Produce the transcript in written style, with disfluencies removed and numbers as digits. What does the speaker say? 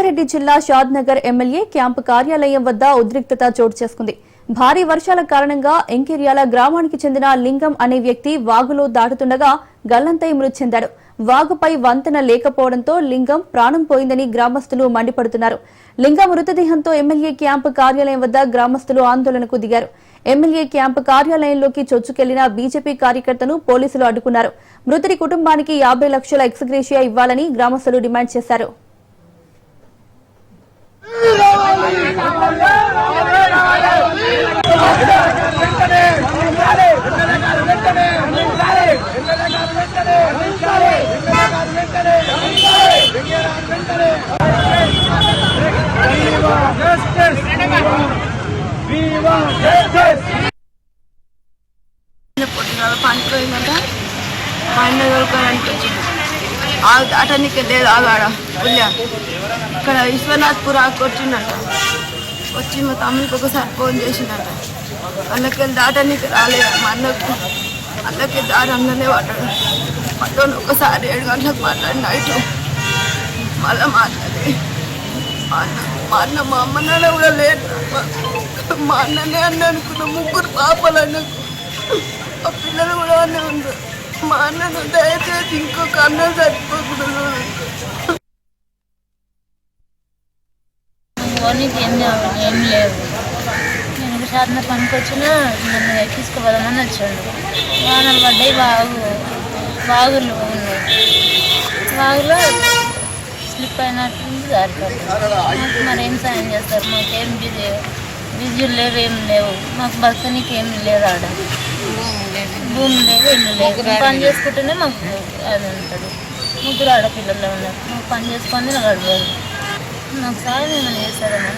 రంగారెడ్డి జిల్లా Shadnagar MLA camp కార్యాలయం వద్ద ఉద్రిక్తత చోటు చేసుకుంది. భారీ వర్షాల కారణంగా ఎంకిర్యాల గ్రామానికి చెందిన లింగం అనే వ్యక్తి వాగులో దాటుతుండగా గల్లంతై మృతి చెందాడు. వాగుపై వంతెన లేకపోవడంతో లింగం ప్రాణం పోయిందని గ్రామస్తులు మండిపడుతున్నారు. లింగం మృతదేహంతో ఎమ్మెల్యే క్యాంపు కార్యాలయం వద్ద గ్రామస్తులు ఆందోళనకు దిగారు. ఎమ్మెల్యే క్యాంపు కార్యాలయంలోకి చొచ్చుకెళ్లిన బీజేపీ కార్యకర్తను పోలీసులు అడ్డుకున్నారు. మృతుడి కుటుంబానికి 50 లక్షల ఎక్స్గ్రేషియా ఇవ్వాలని గ్రామస్తులు డిమాండ్ చేశారు. అటనికి లేదు ఆగాడ ఇక్కడ విశ్వనాథ్పూర్ వచ్చిందట. వచ్చి మా తమ్ముడికి ఒకసారి ఫోన్ చేసిందట. అందుకే దాటానికి రాలేదు. మా అన్నకు అందుకే దారి అందనే పడ్డాడు. పట్టుకొని ఒకసారి 7 గంటలకు మాట్లాడి నైట్ మళ్ళీ మాట్లాడి మా అన్న మా అమ్మ నాన్న కూడా లేదు. మా అన్ననే అన్న అనుకున్న 3 పాపలు అన్నకు. ఆ పిల్లలు కూడా అన్నీ ఉన్నారు. మా అన్నను దయచేసి ఇంకొక అన్న సరిపోకూడదు. ఏం లేవు. నేను సాధన పనికి వచ్చినా నన్ను తీసుకుపోదామని వచ్చాడు. వానలు పడ్డాయి. వాగులు ఉన్నాయి. వాగులో స్లిప్ అయినట్టుంది. జారిపోతుంది. మరి ఏం సాయం చేస్తారు? మాకేం విద్యులు లేవు, ఏం లేవు. మాకు బతకనికి ఏం లేదు. ఆడ భూమి లేదు, ఇల్లు లేదు. పని చేసుకుంటేనే మాకు అది ఉంటుంది. 3 ఆడపిల్లలు ఉన్నారు. మాకు పని చేసుకొని గడవదు. నాకు సాయం ఏమైనా చేస్తారని